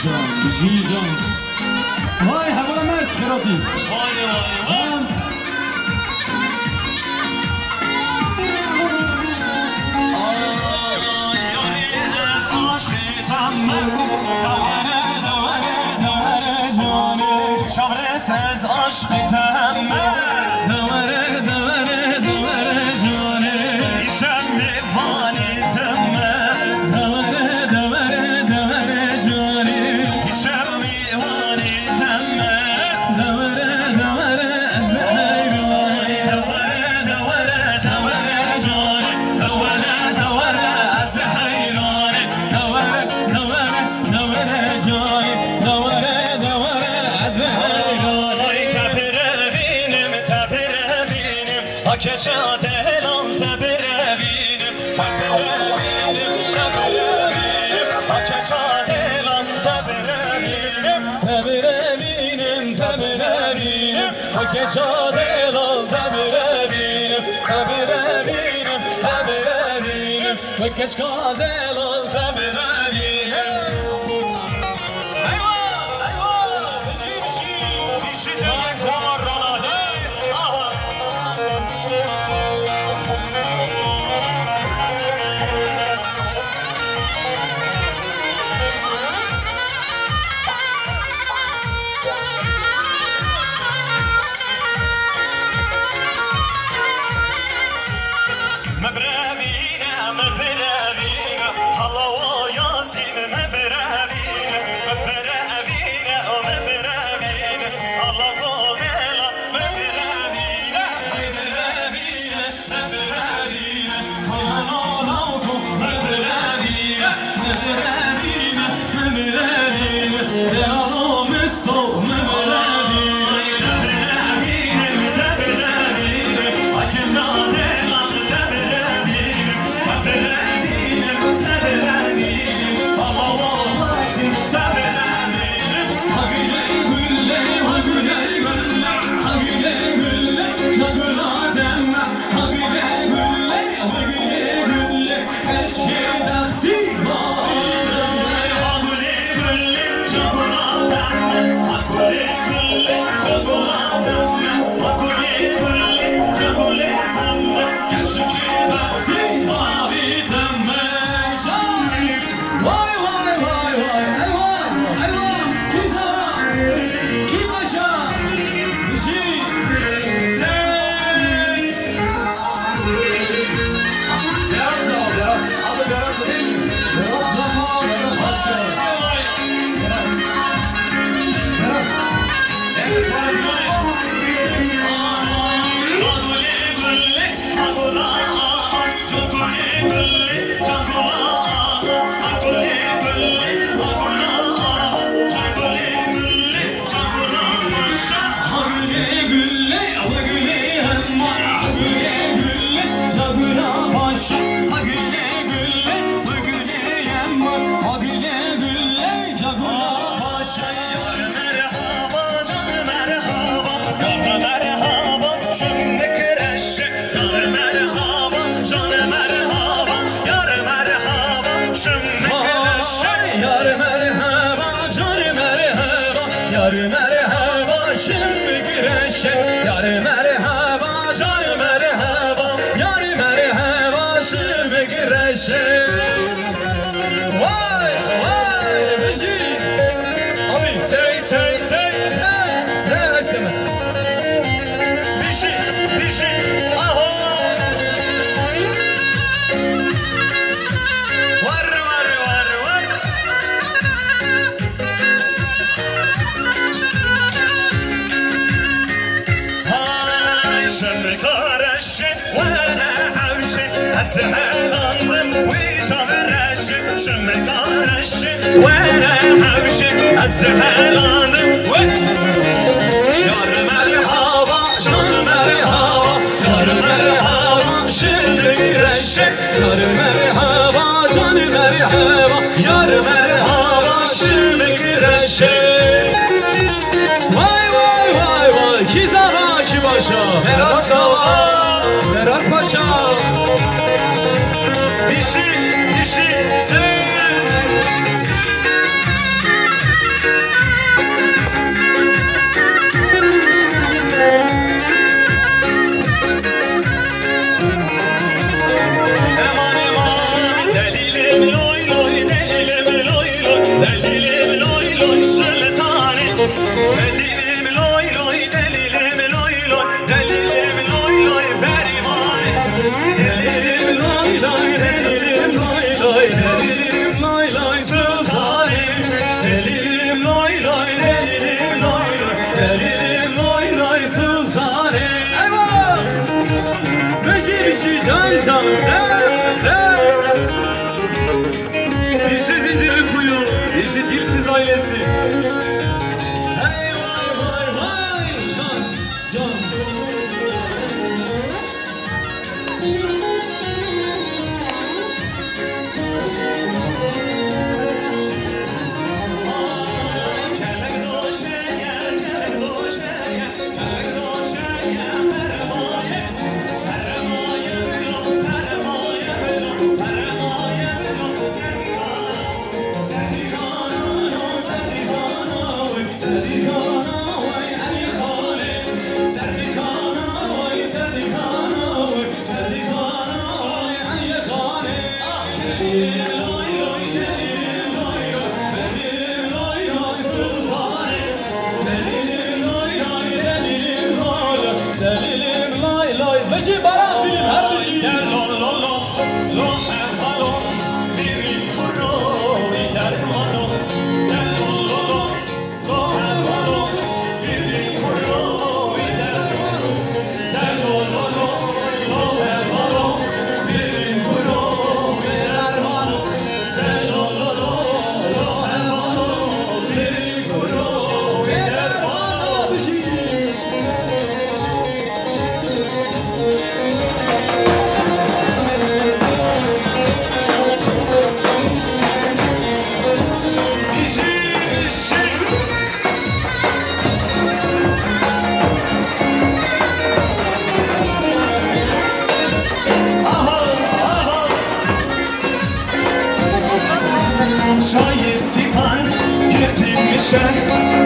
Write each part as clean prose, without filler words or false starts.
جان بشی جان وای حوالا مرد خراتی وای وای وای از عشق تمام دوره دوره دوره جانه ایشم میوانی تمام دوره دوره دوره جانه ایشم میوانی تمام دوره دوره از حیرانی دوره دوره دوره جانه دوره دوره از حیرانی دوره دوره دوره جانه دوره دوره از کشا دلم تبربینم کشا دلم تبربینم تبربینم تبربینم کشا دلم تبربینم تبربینم تبربینم کشا دلم تبربینم can Dişi zincirli kuyu, dişi dilsiz ailesi. Hey vay vay vay can بشی برام فیلم هر بشی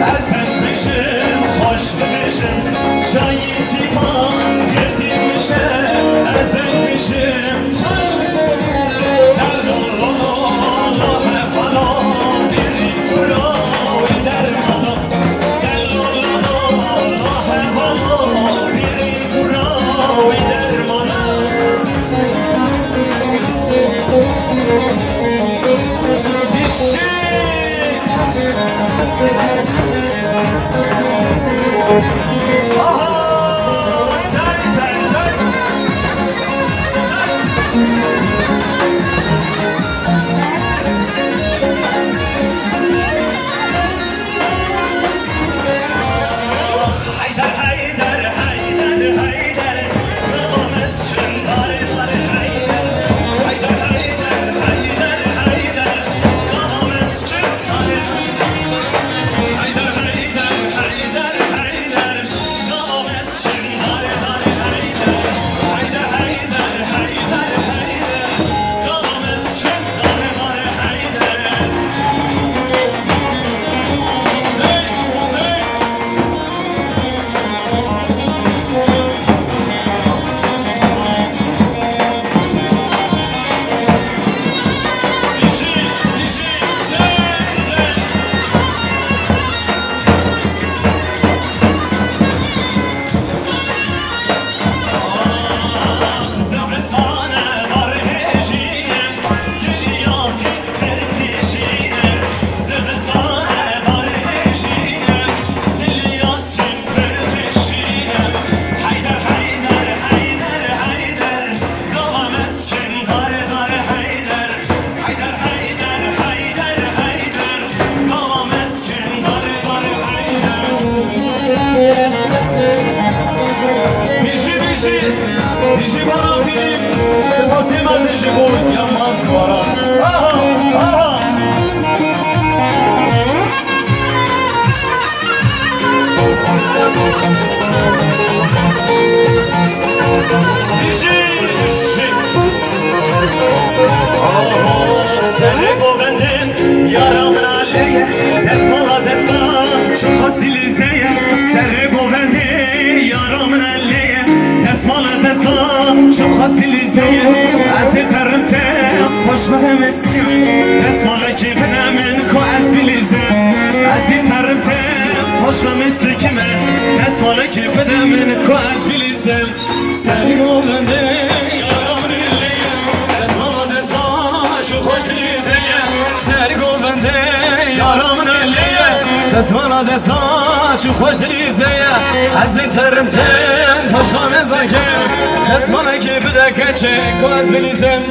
ازم بشم خوش بشم جای زیبان گردی میشه ازم بشم دست من دست چو خوش دلیزه از ترمزم پاشخام زاکم اسمانه که بده کچه که از بلیزم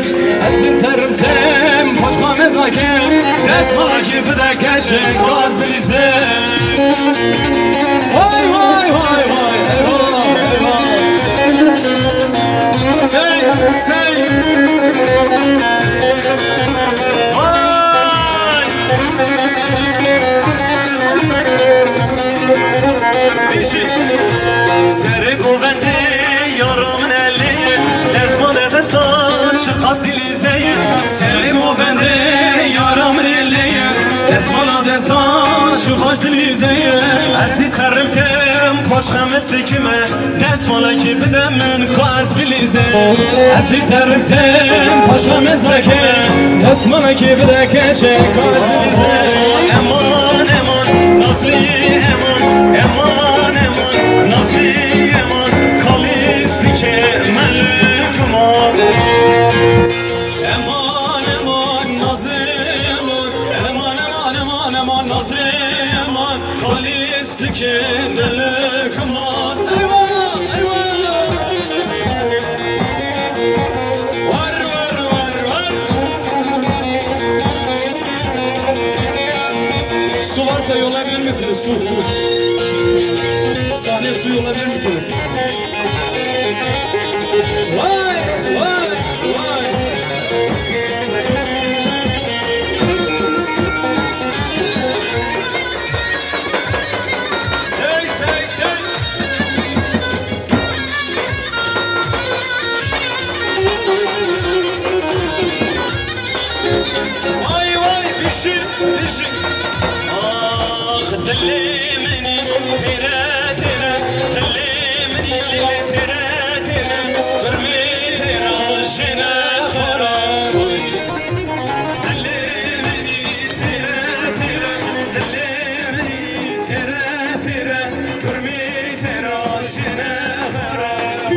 از ترمزم پاشخام زاکم اسمانه که بده کچه که از بلیزم وای وای وای وای Say, say. سر گوونده یارم نلی دستمان دستان شخص دیلیزه سر گوونده یارم نلی دستمان دستان شخص دیلیزه ازی ترم کم پاشخم استکمه دستمالا که بدم من که از بلیزه ازی ترم کم پاشخم استکمه دستمالا که بده کچه که از بلیزه امان امان نازلی امان امان امان نازلی امان کالیستی که ملک ما امان امان نازلی امان امان امان امان نازلی امان کالیستی که ملک ما ایوان ایوان ور ور ور ور su varsa yollayabilir misiniz? Su su. Sahneye su yollayabilir misiniz? Vay vay vay. Tay tay tay. Vay vay pişi pişi. دلمني ترى ترى دلمني اللي ترى ترى برمي راشنا خراب دلمني ترى ترى دلمني ترى ترى برمي راشنا خراب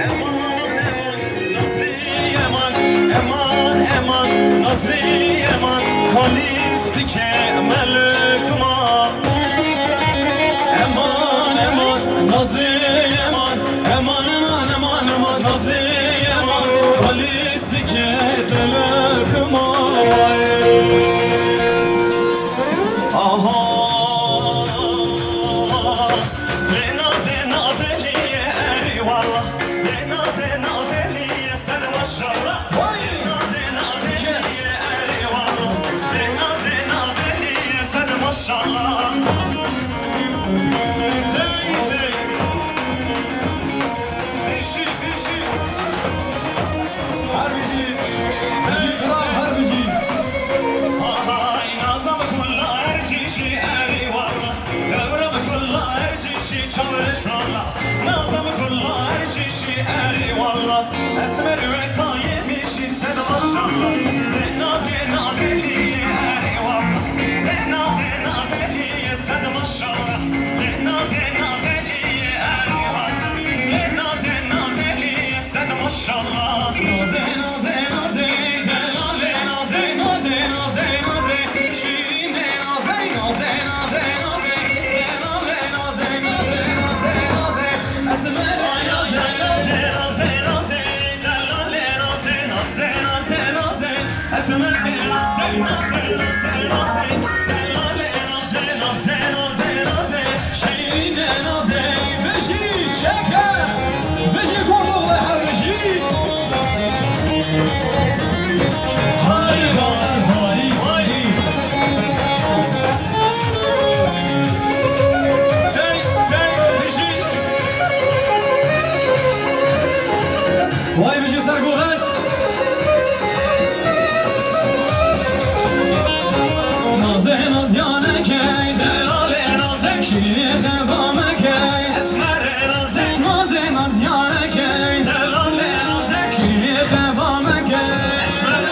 امان امان نازلی امان امان امان نازلی امان کالیستی که ملک ما امان امان نازلی امان امان امان امان امان نازلی امان کالیستی که ملک ما آها لناز نازلی ای والله لناز نازلی صد ماشاءالله لناز نازلی ای والله لناز نازلی صد ماشاءالله نظام كل عرشي شيء والله اسمر وقايمشي سد ما شاء الله نازي نازي لي والله نازي نازي لي سد ما شاء الله نازي نازي لي والله نازي نازي لي سد ما شاء الله نازي نازي نازي دلالي نازي نازي نازي نازي شيرين نازي نازي نازي نازي دلالي نازي نازي نازي اسمر Vay bir cesaret kuvvet. Naze naz yaneke, delale naze, şirine bameke, esmer naze, naze naz yaneke, delale naze, şirine bameke, esmer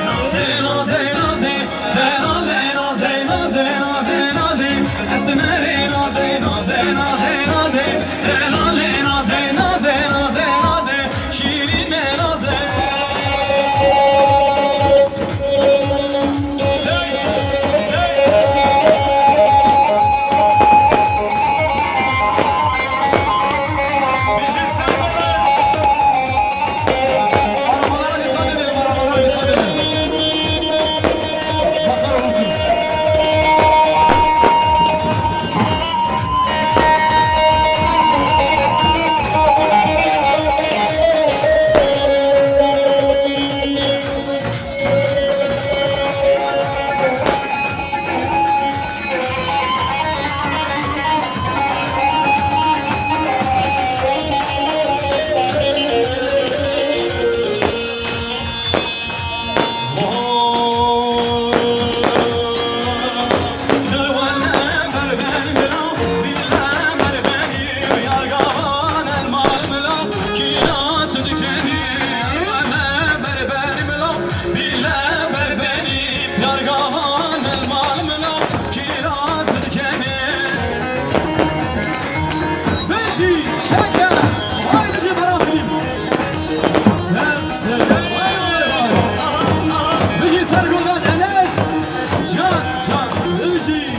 naze, naze naze, delale naze, naze naze naze, esmer naze, naze naze naze, delale naze, naze naze naze, şirine naze. باشی